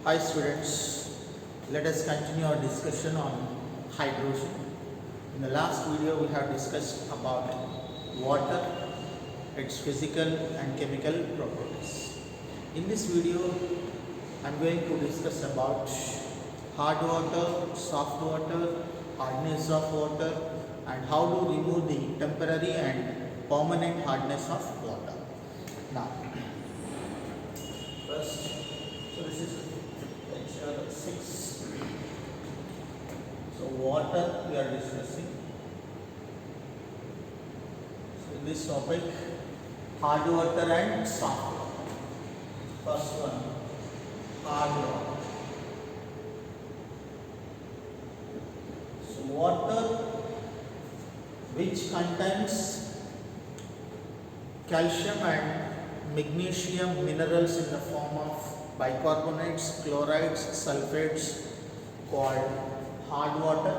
Hi students, let us continue our discussion on hydrogen. In the last video we have discussed about water, its physical and chemical properties. In this video I am going to discuss about hard water, soft water, hardness of water and how to remove the temporary and permanent hardness of water. Now, first, so this is lecture 6. So water we are discussing. So in this topic, hard water and soft water. First one, hard water. So water which contains calcium and magnesium minerals in the form of bicarbonates, chlorides, sulfates called hard water.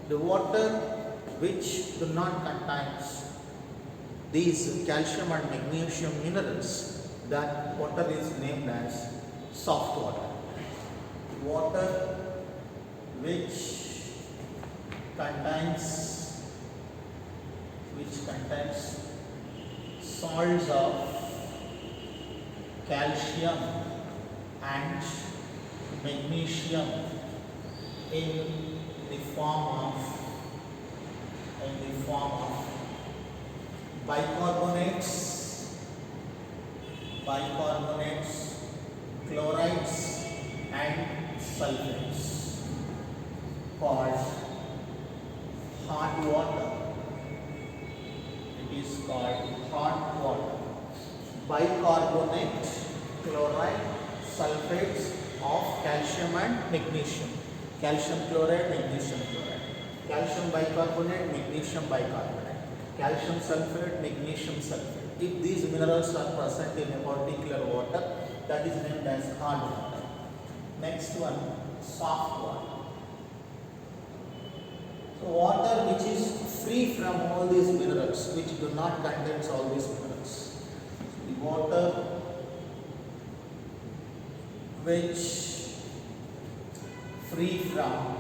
The water which do not contain these calcium and magnesium minerals, that water is named as soft water. Water which contains salts of calcium and magnesium in the form of bicarbonates, chlorides and sulfates called hard water. It is called hard water. Bicarbonate, chloride, sulfates of calcium and magnesium. Calcium chloride, magnesium chloride. Calcium bicarbonate, magnesium bicarbonate. Calcium sulfate, magnesium sulfate. If these minerals are present in a particular water, that is named as hard water. Next one, soft water. So water which is free from all these minerals, which do not contain all these minerals. The water which free from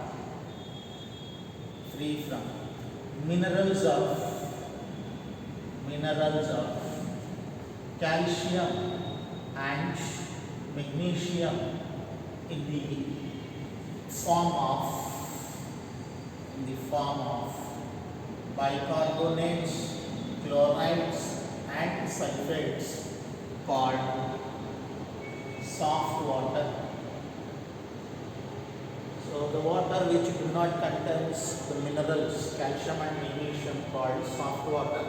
minerals of calcium and magnesium in the form of bicarbonates, chlorides and sulfates called soft water. So the water which do not contain the minerals calcium and magnesium called soft water.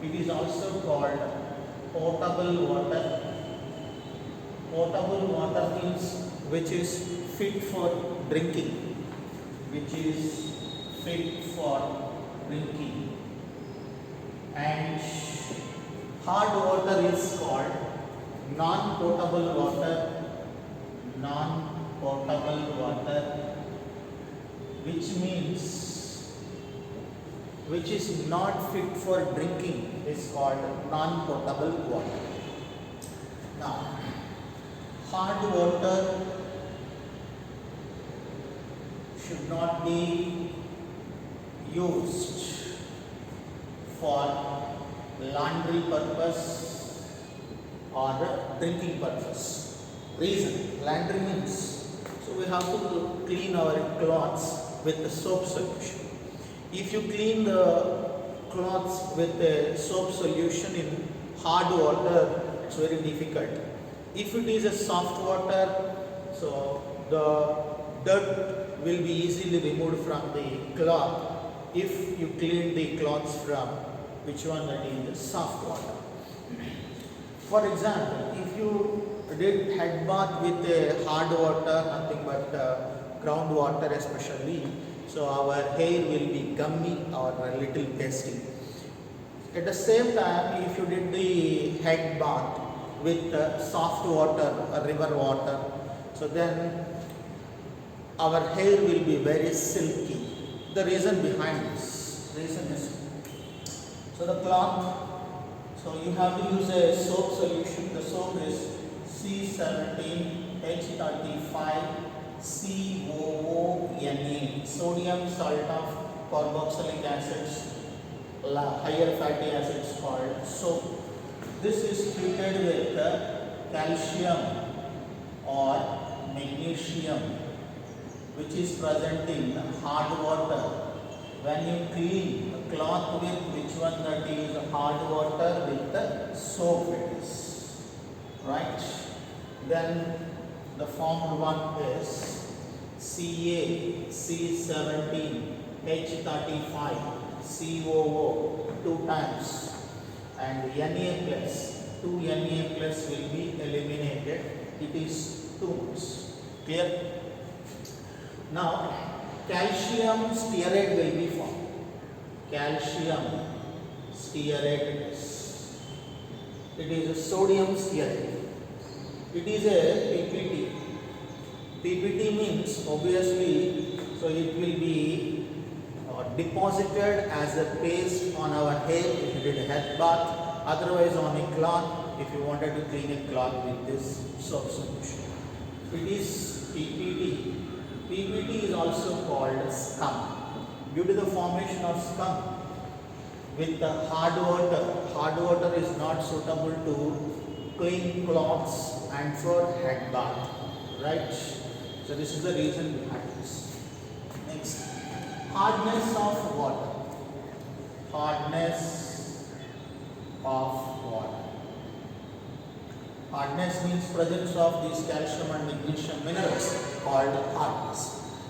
It is also called potable water. Potable water means which is fit for drinking. And hard water is called non-potable water, which is not fit for drinking is called non-potable water. Now, hard water should not be used for laundry purpose or drinking purpose. Reason, laundry means, so we have to clean our clothes with the soap solution. If you clean the clothes with a soap solution in hard water, it's very difficult. If it is a soft water, so the dirt will be easily removed from the cloth if you clean the clothes from which one, that is the soft water. For example, if you did head bath with a hard water, nothing but groundwater especially, so our hair will be gummy or a little dusty. At the same time, if you did the head bath with soft water, river water, so then our hair will be very silky. The reason behind this, is, so the cloth, so you have to use a soap solution. The soap is C17H H35COONA, sodium salt of carboxylic acids, higher fatty acids called soap. This is treated with calcium or magnesium, which is present in hard water. When you clean a cloth with which one, that is hard water with the soap it is, right? Then the formed one is CaC17H35COO 2 times, and Na plus 2 Na plus will be eliminated. It is 2 moles. Clear? Now calcium stearate will be formed. Calcium stearate. It is a sodium stearate. It is a PPT. PPT means obviously, so it will be deposited as a paste on our hair if you did a head bath, otherwise on a cloth if you wanted to clean a cloth with this soap solution. It is PPT. PPT is also called scum. Due to the formation of scum with the hard water is not suitable to clean cloths and for head bath, right? So this is the reason behind this. Next, hardness of water. Hardness of water. Hardness means presence of these calcium and magnesium minerals called hardness.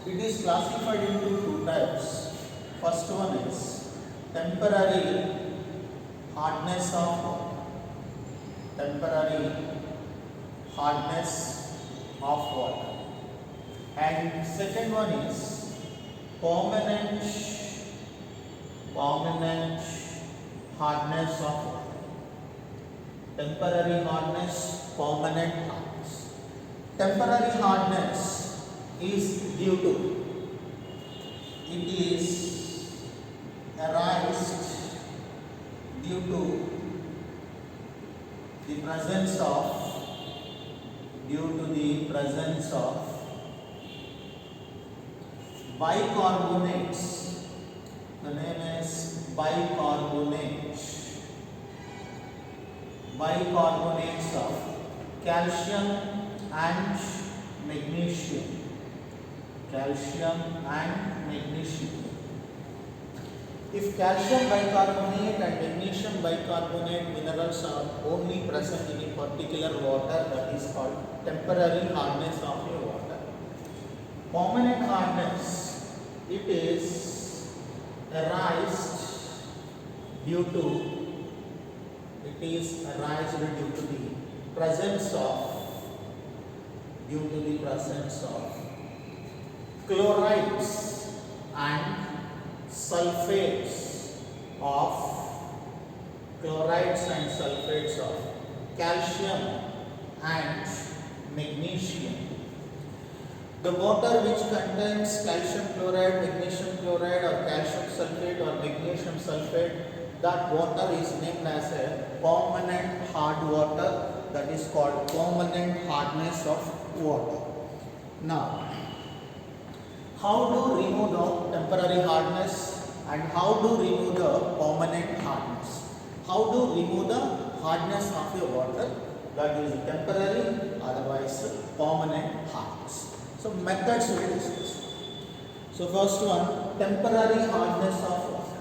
It is classified into 2 types. First one is temporary hardness of water. Temporary hardness of water. And second one is permanent hardness of water. Temporary hardness, permanent hardness. Temporary hardness is due to, it is arised due to the presence of bicarbonates. The name is bicarbonates of calcium and magnesium. If calcium bicarbonate and magnesium bicarbonate minerals are only present in a particular water, that is called temporary hardness of a water. Permanent hardness, it is arised due to the presence of chlorides and sulfates of calcium and magnesium. The water which contains calcium chloride, magnesium chloride, or calcium sulfate or magnesium sulfate, that water is named as a permanent hard water. That is called permanent hardness of water. Now, how to remove the temporary hardness and how to remove the permanent hardness? How to remove the hardness of your water, that is temporary, otherwise permanent hardness. So methods we will discuss. So first one, temporary hardness of water.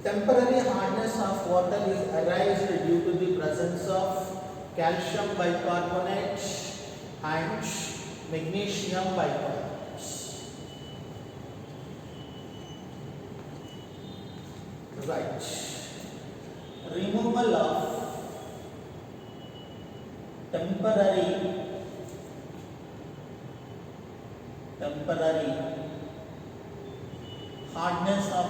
Temporary hardness of water is arised due to the presence of calcium bicarbonate and magnesium bicarbonate. Right. Removal of temporary hardness of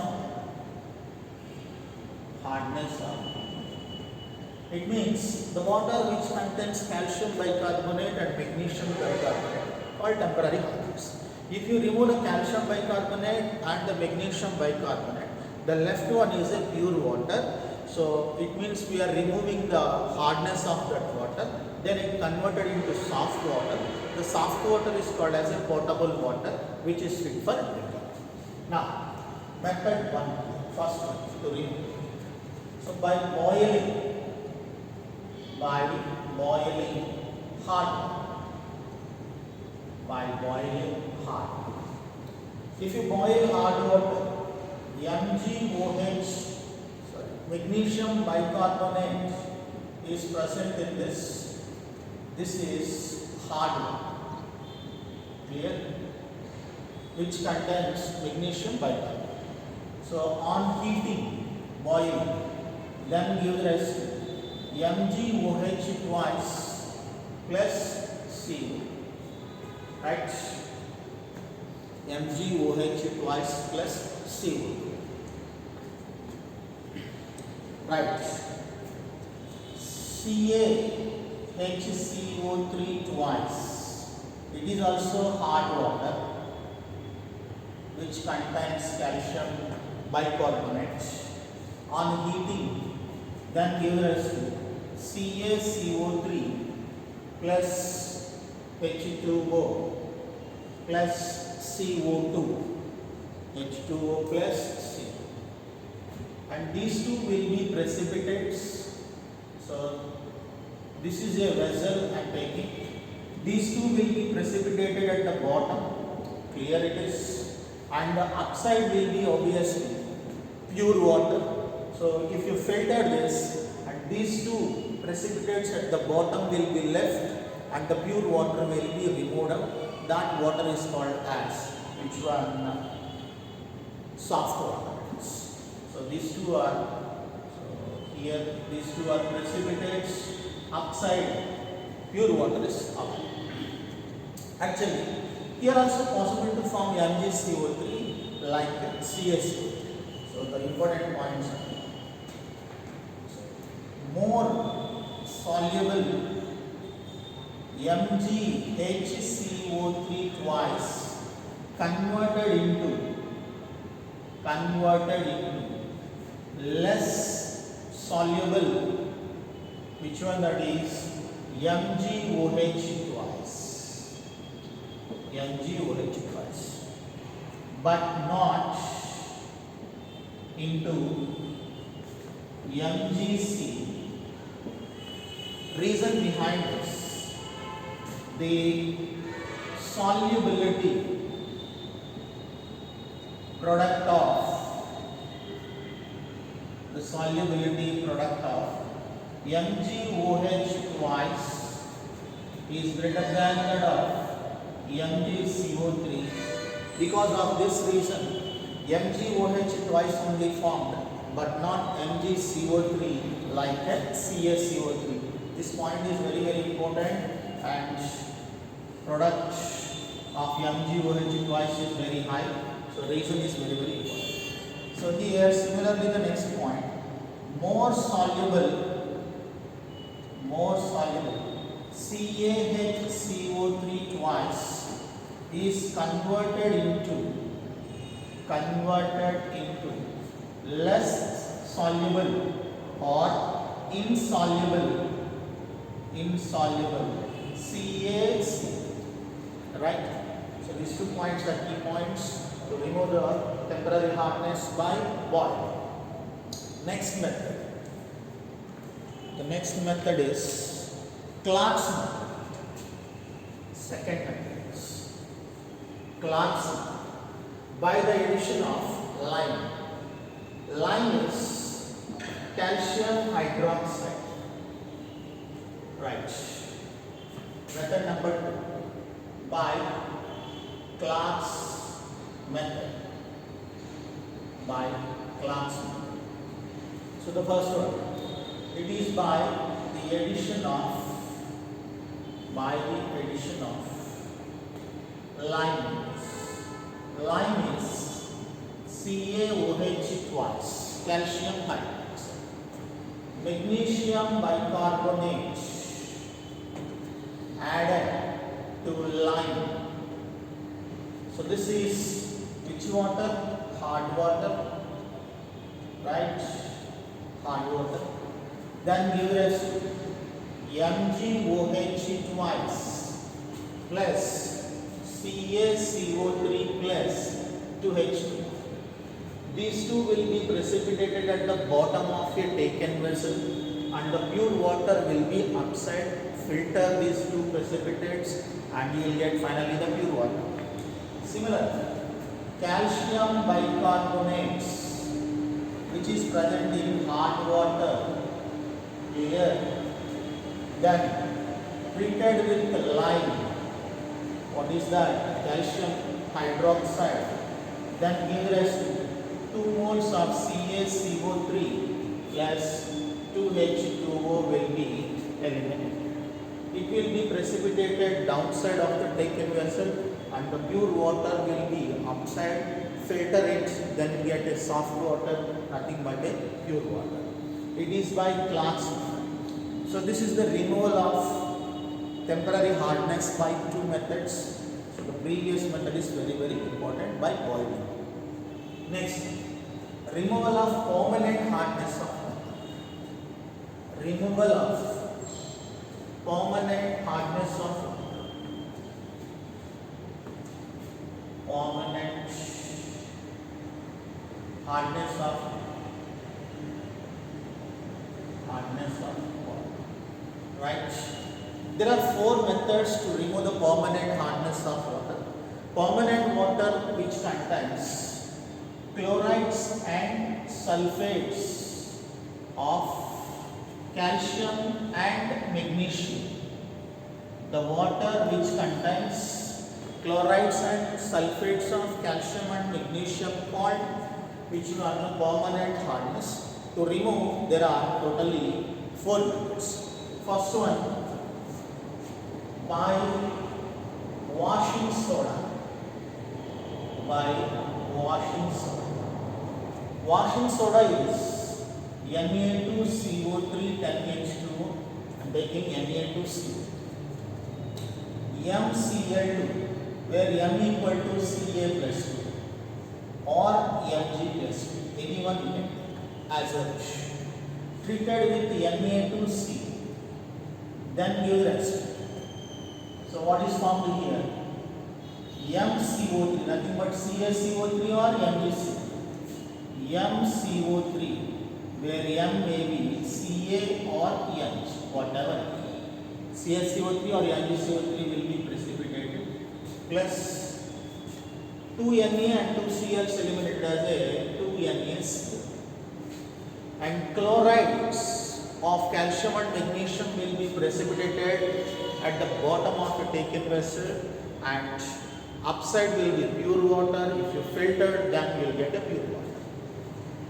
it means the water which contains calcium bicarbonate and magnesium bicarbonate, called temporary hardness. If you remove the calcium bicarbonate and the magnesium bicarbonate, the left one is a pure water. So it means we are removing the hardness of that water, then it converted into soft water. the soft water is called as a potable water, which is fit for drinking. Now, method 1, first one to remove. So by boiling hard water. If you boil hard water, MgOH, magnesium bicarbonate is present in this. This is hard water, clear, which contains magnesium bicarbonate. So on heating, boiling, then give rise to MgOH twice plus CO, right? MgOH twice plus CO, right? CaHCO3 twice. It is also hard water which contains calcium bicarbonate. On heating, then give rise to CaCO3 plus H2O plus CO2, H2O plus CO, and these two will be precipitates. So this is a vessel I am taking. These two will be precipitated at the bottom, clear it is, and the upside will be obviously pure water. So if you filter this, and these two precipitates at the bottom will be left and the pure water will be removed out, that water is called as which one? Soft water. So these two are, so here these two are precipitates, upside pure water is up. Actually here also possible to form MgCO3 like CaCO3. So the important points are more soluble MgHCO3 twice converted into less soluble, which one that is MgOH twice, but not into MgC. Reason behind this, the solubility product of MgOH twice is greater than that of MgCO3. Because of this reason, MgOH twice only formed, but not MgCO3 like CaCO3. This point is very, very important, and product of MgOH twice is very high. So reason is very, very important. So here similarly the next point, more soluble CaHCO3 twice is converted into less soluble or insoluble CaC, right? So these 2 points are key points to remove the temporary hardness by boiling. Next method. The next method is Clark's method. Second method is Clark's method by the addition of lime. Lime is calcium hydroxide. Right. Method number 2 by Clark's method. So the first one, it is by the addition of lime. Lime is CaOH twice, calcium hydroxide, magnesium bicarbonate added to lime. So this is which water? Hard water, right? Hard water. Then give us MgOH twice plus CaCO3 plus 2H2. These two will be precipitated at the bottom of a taken vessel and the pure water will be upside. Filter these two precipitates and you will get finally the pure water. Similarly, calcium bicarbonates which is present in hot water here, then treated with lime. What is that? Calcium hydroxide. Then give rise to 2 moles of CaCO3 plus 2H2O will be eliminated. It will be precipitated downside of the taken vessel and the pure water will be upside. Filter it, then get a soft water, nothing but a pure water. It is by Clark's method. So this is the removal of temporary hardness by 2 methods. So the previous method is very important, by boiling. Next, removal of permanent hardness of water. Removal of permanent hardness of water. Permanent hardness of water. Right? There are 4 methods to remove the permanent hardness of water. Permanent water which contains chlorides and sulfates of calcium and magnesium. The water which contains chlorides and sulfates of calcium and magnesium called, which you are the permanent hardness. To remove, there are totally 4 methods. First one, by washing soda. By washing soda. Washing soda is Na2CO3 10H2 and taking Na2CO. MCl2, where M equal to Ca plus 2 or Mg plus 2, anyone you can take as a wish. Treated with Na2C, then give rest. So what is formed here? MCO3, nothing but CaCO3 or MgCO3. MCO3, where M may be Ca or Mg, whatever. CaCO3 or MgCO3 will be precipitated, plus 2Na and 2Cl eliminated as a 2NaCl. And chlorides of calcium and magnesium will be precipitated at the bottom of a taken vessel and upside will be pure water. If you filter, then you will get a pure water.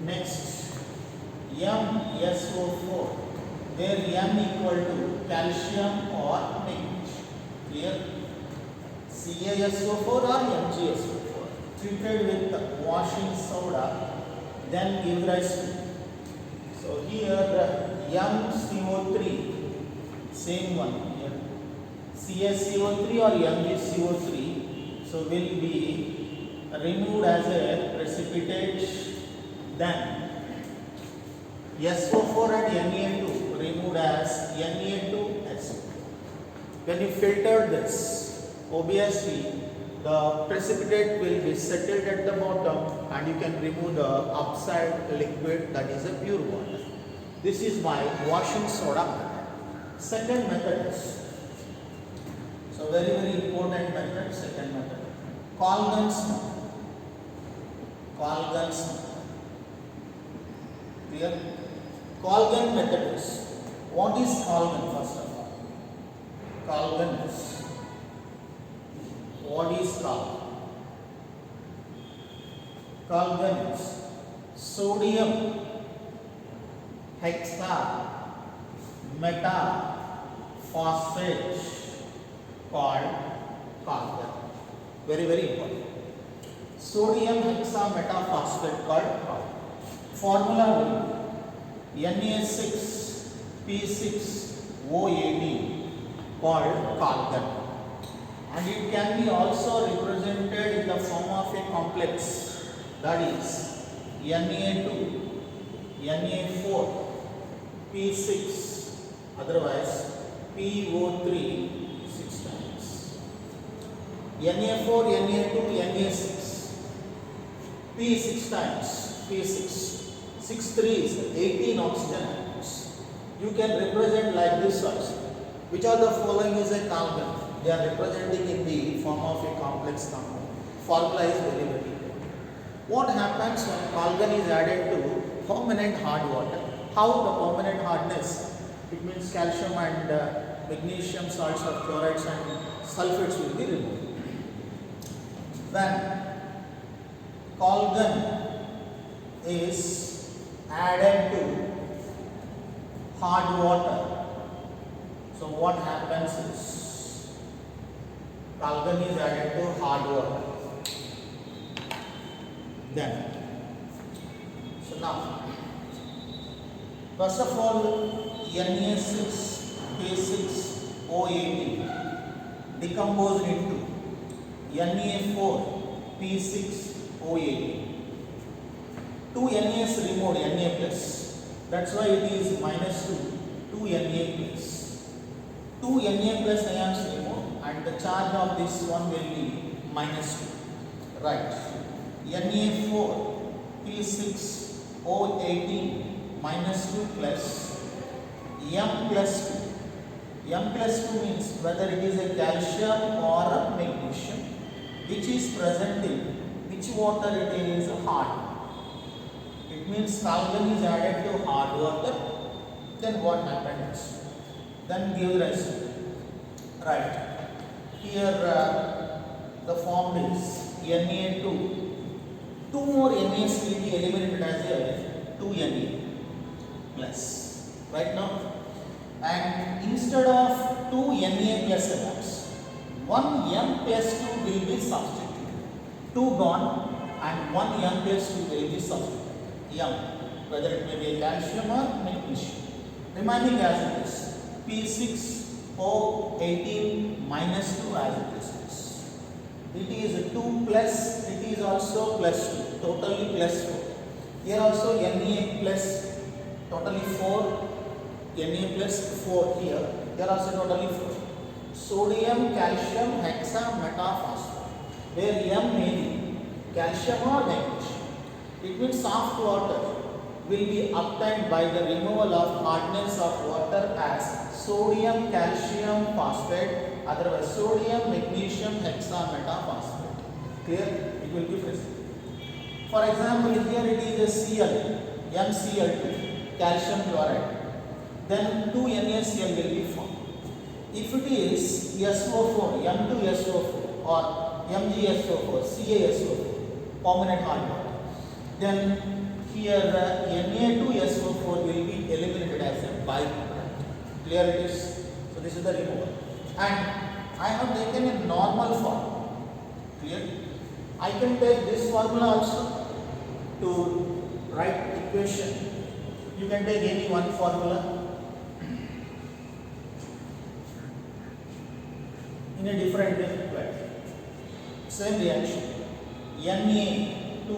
Next, MSO4, where M equal to calcium or magnesium. Clear? CaSO4 or MgSO4. Treated with washing soda, then give rise to. So here MCO3, same one here. CaCO3 or MgCO3, so will be removed as a precipitate. Then SO4 and Na2 removed as Na2SO. When you filter this, obviously the precipitate will be settled at the bottom and you can remove the upside liquid, that is a pure water. This is by washing soda method. Second method is, so very important method, second method, Colgan's method. Colgan's method. Clear? Colgan method is, what is Colgan first of all? Colgan is, what is Colgan? Colgan is sodium hexa meta phosphate called Colgan. Very important. Sodium hexa meta phosphate called Colgan. Formula will be Na6P6OAD called Colgan, and it can be also represented in the form of a complex, that is Na2, Na4, P6, otherwise PO3 6 times. Na4, Na2, Na6. P 6 times, P6. 6 3s, 18 oxygen atoms. You can represent like this also. Which of the following is a Calgon? They are representing in the form of a complex compound. Formula is very very important. What happens when Calgon is added to permanent hard water? How the permanent hardness? It means calcium and magnesium salts or chlorides and sulfates will be removed. When Calgon is added to hard water, so what happens is Calgon is added to hard water. Then, so now, first of all, Na6K6O18 decomposed into Na4P6O18. 2 NaS removed, Na plus. That's why it is minus 2 Na plus. 2 Na plus ions removed and the charge of this one will be minus 2. Right. Na4P6O18 minus 2 plus M plus 2. M plus 2 means whether it is a calcium or a magnesium which is present in which water it is hard. It means Calgon is added to hard water. Then what happens? Then give rise to, right, here the form is Na2. 2 more NaS will be eliminated as a 2 Na plus. Right now, and instead of 2 Na plus atoms, 1 M plus 2 will be substituted. 2 gone and 1 M plus 2 will be substituted. M, whether it may be a calcium or magnesium. Remaining as it is, P6O18 minus 2 as it is. It is 2 plus, it is also plus 2, totally plus 4. Here also Na plus, totally 4, Na plus 4 here, here also totally 4. Sodium, calcium, hexa, metaphosphate, where M may be calcium or magnesium. It means soft water will be obtained by the removal of hardness of water as sodium, calcium, phosphate, otherwise sodium, magnesium, hexa, metaphosphate. Clear? It will be present. For example, here it is a Cl, MCl2, calcium chloride. Then 2 NaCl will be formed. If it is SO4, M2SO4 or MgSO4, CaSO4, permanent hard water, then here Na2SO4 will be eliminated as a byproduct. Clear it is? So this is the removal. And I have taken a normal form. Clear? I can take this formula also to write equation. You can take any one formula in a different way. Same reaction. Na2,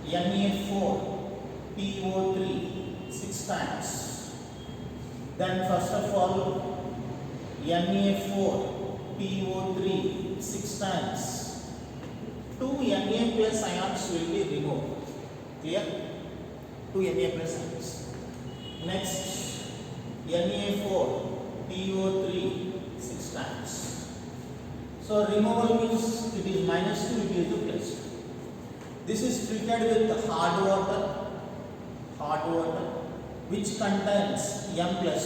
Na4, PO3 6 times. Then first of all, Na4, PO3 6 times. 2 Na plus ions will be removed. Clear? 2 Na plus ions. Next, Na4, PO3 6 times. So removal means it is minus 2, it is the plus 2. This is treated with hard water which contains M plus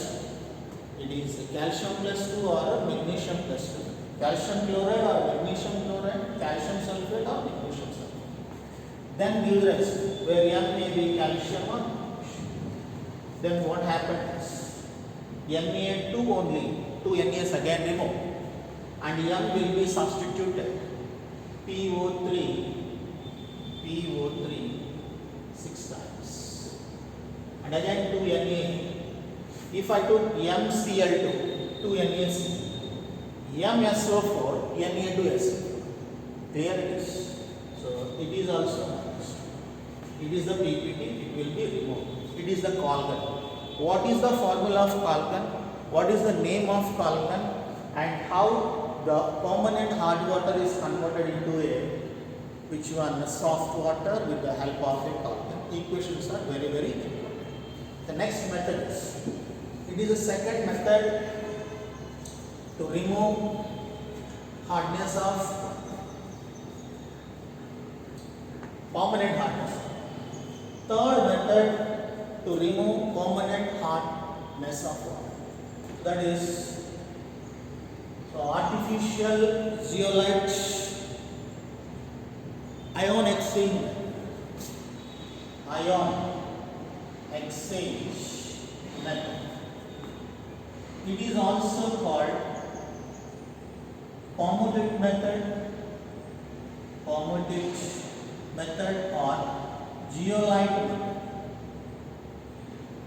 2. It is calcium plus 2 or magnesium plus 2. Calcium chloride or magnesium chloride, calcium sulfate or magnesium sulfate. Then give rise where M may be calcium or magnesium. Then what happens? Na2 only, 2 NaS again removed, and M will be substituted. PO3 6 times. And again 2 Na. If I took MCl2, 2 NaC, MSO4, Na2SO4. Clear it is. So it is also minus. It is the PPT, it will be removed. It is the Calgon. What is the formula of Calgon? What is the name of Calgon? And how the permanent hard water is converted into a which one soft water with the help of a column. Equations are very important. The next method is, it is a second method to remove hardness of permanent hardness. Third method to remove permanent hardness of water. That is, so artificial zeolite ion exchange method. It is also called Paumotic method or zeolite method.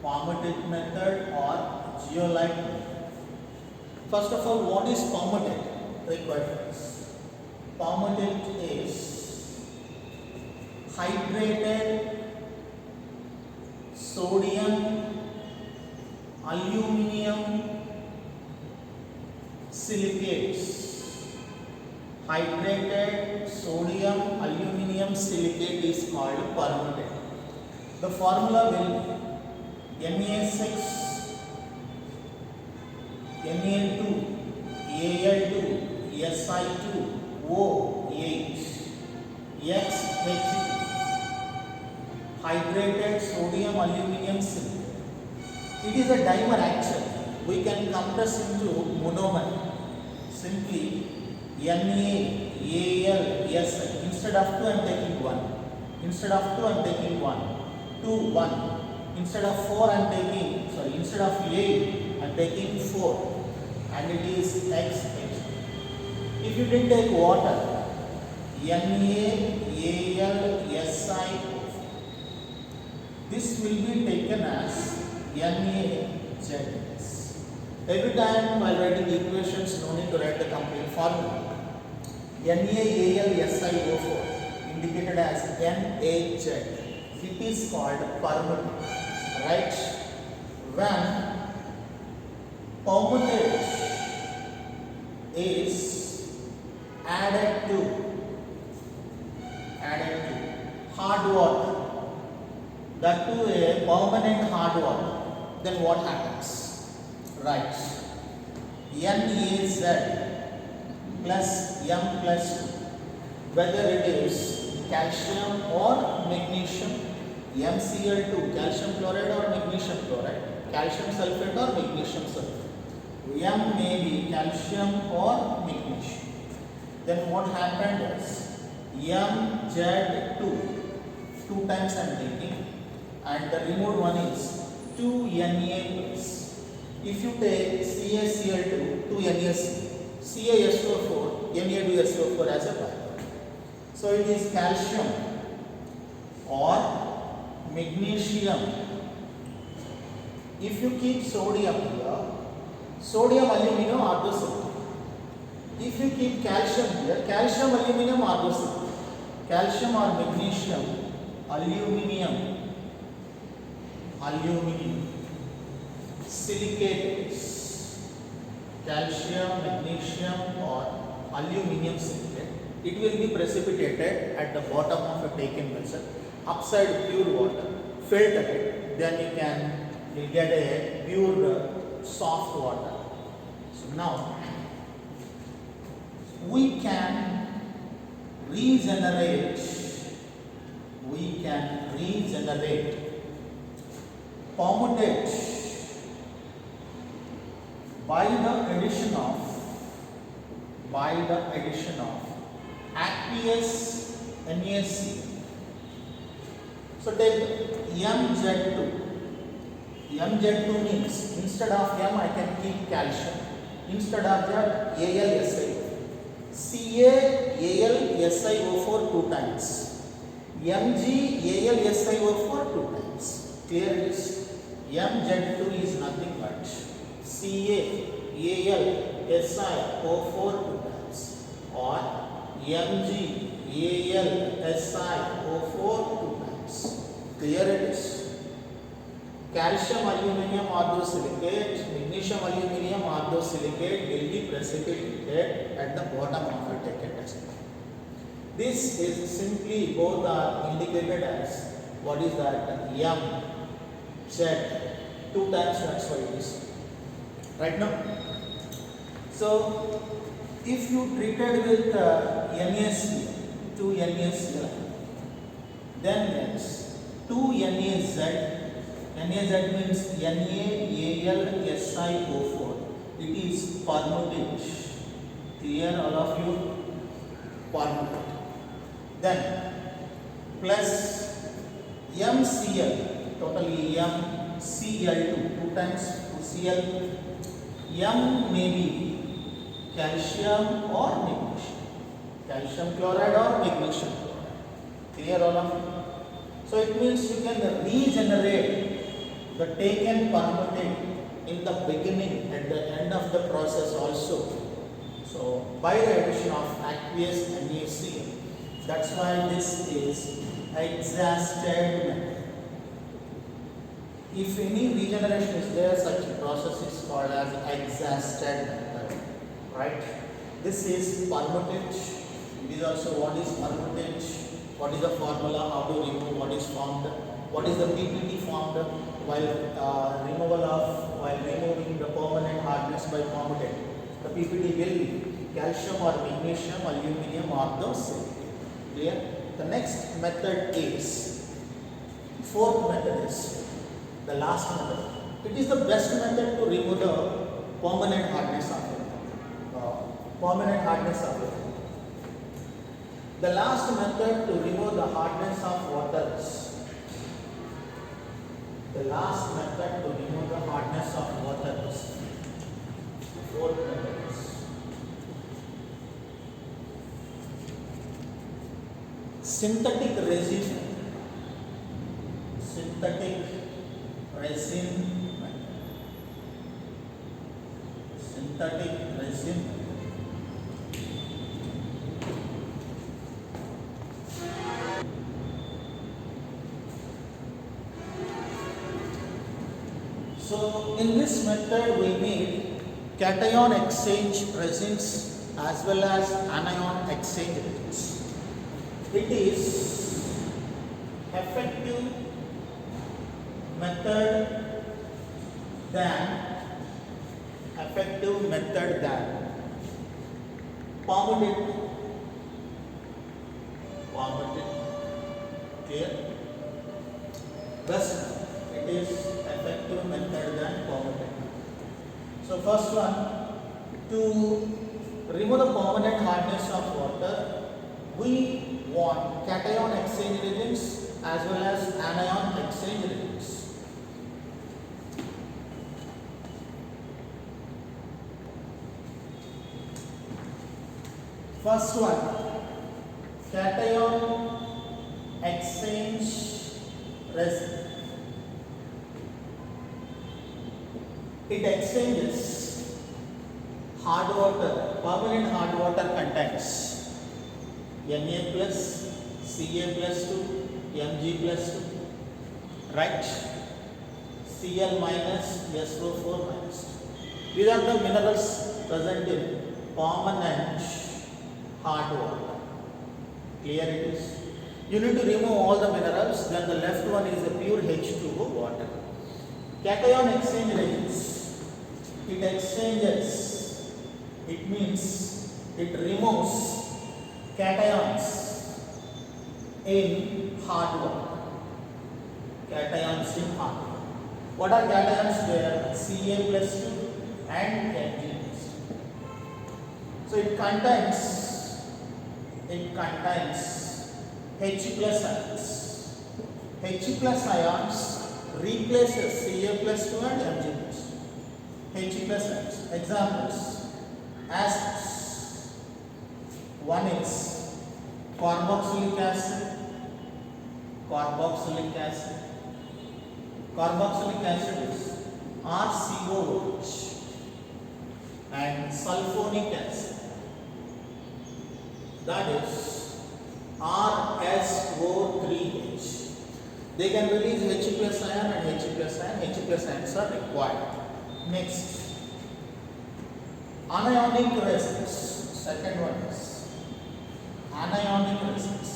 Paumotic method or zeolite method. First of all, what is Paumotic? Requirements. Paumotic is hydrated sodium aluminum silicates. Hydrated sodium aluminum silicate is called Paumotic. The formula will be Na6 Na2 Al2 Si2 OH XH2. Hydrated sodium aluminum silicate. It is a dimer actually. We can compress into monomer. Simply NaAlSi. Instead of 2 I am taking 1. Instead of 2 I am taking 1. 2 1. Instead of 4 I am taking, instead of 8 I am taking 4. And it is XH. If you didn't take water, NaAlSi. This will be taken as NaZs. Every time while writing the equations, no need to write the complete formula. NaAlSiO4 indicated as NaZ. It is called Paumotic. Right? When Paumotic is added to hard water, that to a permanent hard water, then what happens? Right. NaZ plus M plus 2, whether it is calcium or magnesium, MCl2, calcium chloride or magnesium chloride, calcium sulfate or magnesium sulfate. M may be calcium or magnesium. Then what happened is MZ2, 2 times I am taking, and the removed one is 2Na plus. If you take CaCl2, 2NaC, CaSO4, Na2SO4 as a byproduct. So it is calcium or magnesium. If you keep sodium here, sodium aluminum orthosilate. If you keep calcium here, calcium aluminum orthosilate. Calcium or magnesium, aluminum silicate is calcium, magnesium or aluminum silicate. It will be precipitated at the bottom of a taken vessel, upside pure water, filter it, then you get a pure soft water. So now we can regenerate Paumotic by the addition of aqueous NaC. So take MZ2. MZ2 means instead of M I can keep calcium. Instead of that AlSi. CaAlSiO4 2 times. MgAlSiO4 2 times. Clear it is? MZ2 is nothing but CaAlSiO4 2 times or MgAlSiO4 2 times. Clear it is? calcium aluminum orthosilicate, magnesium aluminum orthosilicate will be precipitated at the bottom of a Deccan test. This is simply both are indicated as what is that M Z 2 times, that's why it is right now. So if you treated with NaCl, 2 NaCl, then it's 2 NaZ. NaZ means NaAlSiO4. It is permutate. Clear, all of you? Permutate. Then plus MCl, totally MCl2, 2 times 2Cl. M may be calcium or magnesium. Calcium chloride or magnesium chloride. Clear, all of you? So it means you can regenerate the taken permutate in the beginning, at the end of the process also. So by the addition of aqueous NaCl, that's why this is exhausted method. If any regeneration is there, such a process is called as exhausted method, right? This is permutate. It is also what is permutate, what is the formula, how to remove, what is formed, what is the PPT formed while removing the permanent hardness by permutate. The PPT will be calcium or magnesium, aluminum orthosilicate. Clear? The next method is, fourth method is the last method. It is the best method to remove the permanent hardness of it. The last method to remove the hardness of waters. The last method to remove the hardness of waters. Fourth method is synthetic resin. Synthetic resin method. Synthetic resin method. So in this method we need cation exchange resins as well as anion exchange resins. It is effective method than permutate. Clear? Best, it is effective method than permutate. So first one, to remove the permanent hardness of water, we want cation exchange reagents as well as anion exchange reagents. First one, cation exchange resin. It exchanges hard water, permanent hard water contents Na plus, Ca plus 2, Mg plus 2, right? Cl minus, SO4 minus. These are the minerals present in permanent hard water. Clear it is? You need to remove all the minerals, then the left one is the pure H2O water. Cation exchange reagents. It exchanges, it means it removes cations in hard water. Cations in hard water. What are cations there? Ca plus 2 and Mg plus 2. So it contains H plus ions. H plus ions replaces Ca plus 2 and Mg plus 2. H plus ions. Examples: acids. One is carboxylic acid. Carboxylic acid is RCOH, and sulfonic acid, that is RSO3H. They can release He plus ion and He plus ion. He plus ions are required. Next, anionic resins. Second one is anionic resins.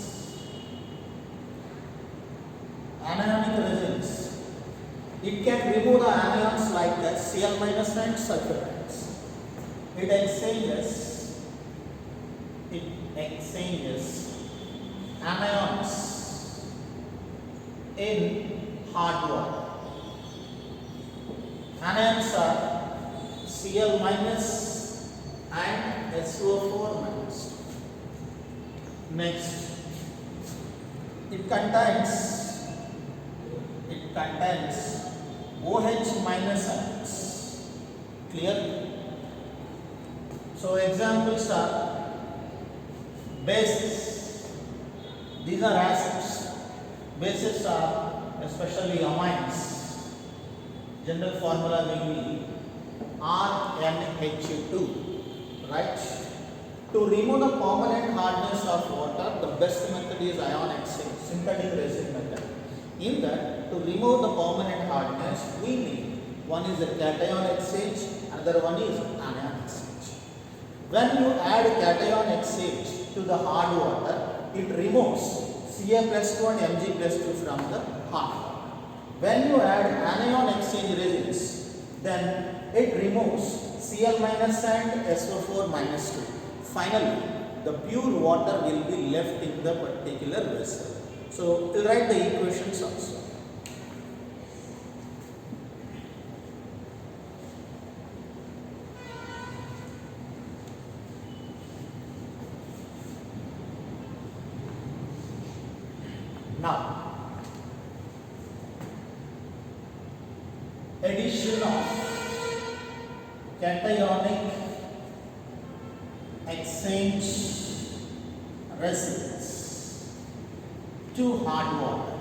Anionic resins. It can remove the anions like the Cl minus and sulfur ions. It exchanges anions in hard water. Anions are Cl minus and SO4 minus. Next, it contains OH minus ions. Clear? So examples are bases. These are acids. Bases are especially amines. General formula will be RNH2. Right? To remove the permanent hardness of water, the best method is ion exchange, synthetic resin method. In that, to remove the permanent hardness, we need one is a cation exchange, another one is anion exchange. When you add cation exchange to the hard water, it removes Ca plus 2 and Mg plus 2 from the hard water. When you add anion exchange resins, then it removes Cl minus and SO4 minus 2. Finally, the pure water will be left in the particular vessel. So, we'll write the equations also. Now, addition of cationic exchange resins to hard water.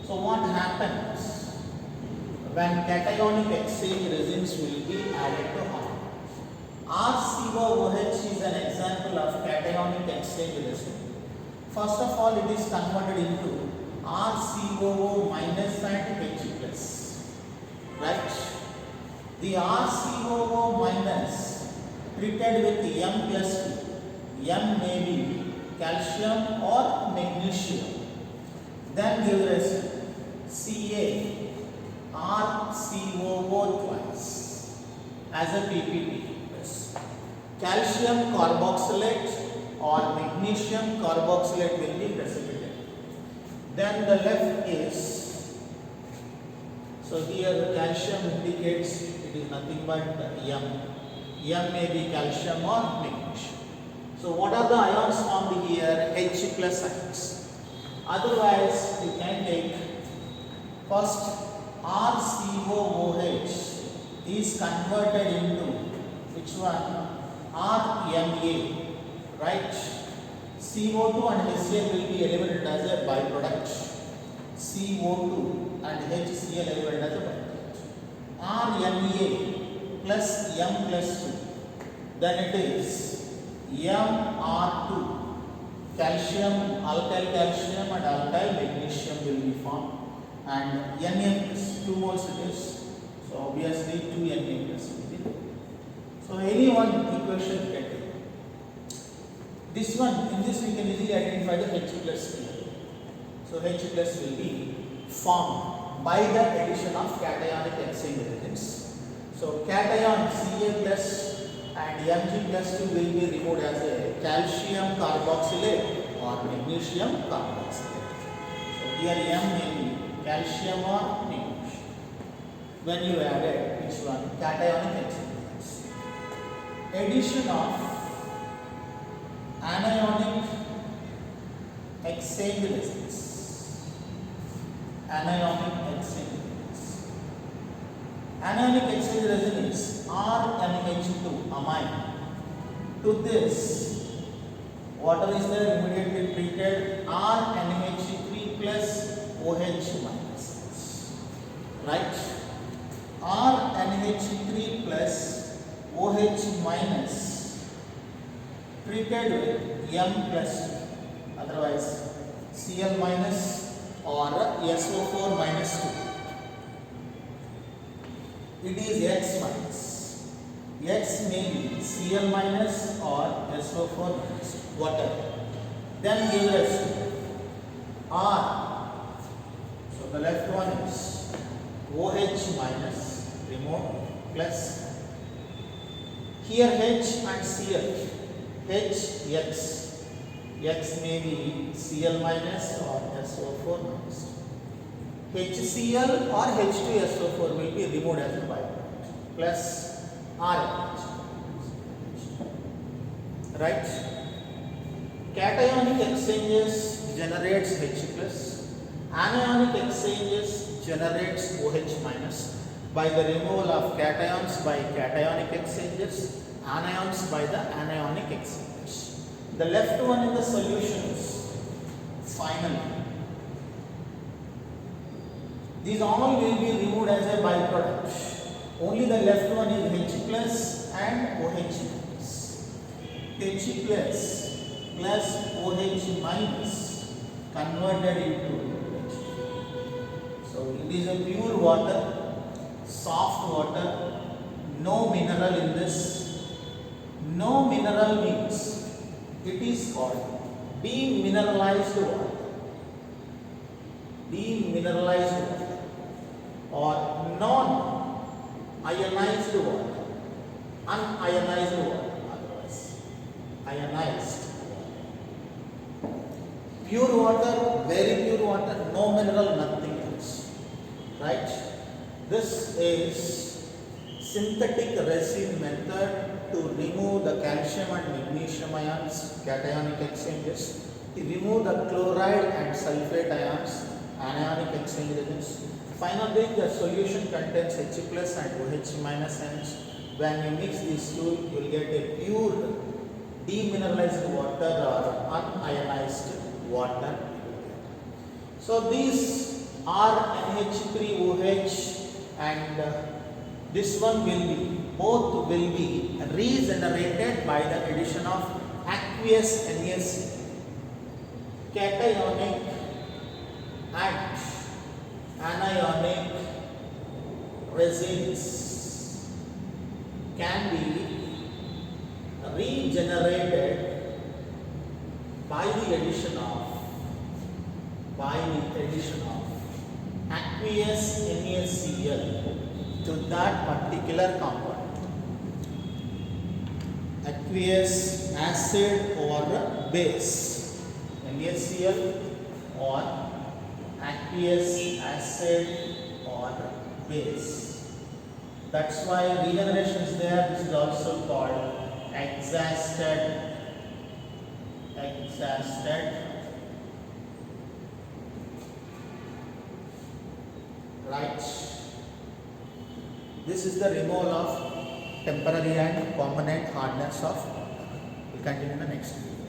So what happens when cationic exchange resins will be added to hard water? RCOOH is an example of cationic exchange resin. First of all, it is converted into RCOO minus and H plus. Right? The RCOO minus treated with M plus 2. M may be calcium or magnesium. Then give us CaRCOO twice as a PPT. Calcium carboxylate or magnesium carboxylate will be precipitated. Then the left is, so here the calcium indicates it is nothing but M. M may be calcium or magnesium. So what are the ions formed here? H plus ions. Otherwise, you can take first RCOOH is converted into which one? RNA, right? CO2 and HCl will be eliminated as a byproduct. CO2 and HCl eliminated as a byproduct. RNA plus M plus 2. Then it is MR2. Calcium, alkyl calcium and alkyl magnesium will be formed. And Na plus 2 moles it is. So obviously 2 Na plus will be there. So any one equation you can take. This one, in this we can easily identify the H plus here. So H plus will be formed by the addition of cationic exchange resins. So cation Ca plus and Mg plus 2 will be removed as a calcium carboxylate or magnesium carboxylate. So here M may be calcium or magnesium. When you added which one? Cationic exchange resins. Addition of anionic exchange resins. Anionic exchange resins. Anionic exchange resin is RNH2 amine. To this, water is there immediately treated RNH3 plus OH minus. Right? RNH3 plus OH minus treated with M plus 2. Otherwise, Cl minus or SO4 minus 2. It is X minus. X may be Cl minus or SO4 minus, whatever. Then give rest to R. So the left one is OH minus, remove, plus. Here H and Cl. H, X. X may be Cl minus or SO4 minus. HCl or H2SO4 will be removed as a byproduct, plus RH. Right? Cationic exchanges generates H plus, anionic exchanges generates OH minus by the removal of cations by cationic exchanges, anions by the anionic exchanges. The left one in the solution is finally. These all will be removed as a byproduct. Only the left one is H plus and OH minus. H plus plus OH minus converted into H. So it is a pure water, soft water, no mineral in this. No mineral means it is called demineralized water. Demineralized water or non-ionized water, unionized water, otherwise ionized water. Pure water, very pure water, no mineral, nothing else. Right? This is synthetic resin method to remove the calcium and magnesium ions, cationic exchanges, to remove the chloride and sulfate ions, anionic exchanges. Finally, the solution contains H plus and OH minus ions. When you mix these two, you will get a pure demineralized water or unionized water. So these are NH3OH and this one will be, both will be regenerated by the addition of aqueous NaCl. Cationic and anionic resins can be regenerated by the addition of aqueous NaCl to that particular compound. Aqueous acid or base, NaCl or aqueous acid or base. That's why regeneration is there. This is also called exhausted right. This is the removal of temporary and permanent hardness of water. We'll continue in the next video.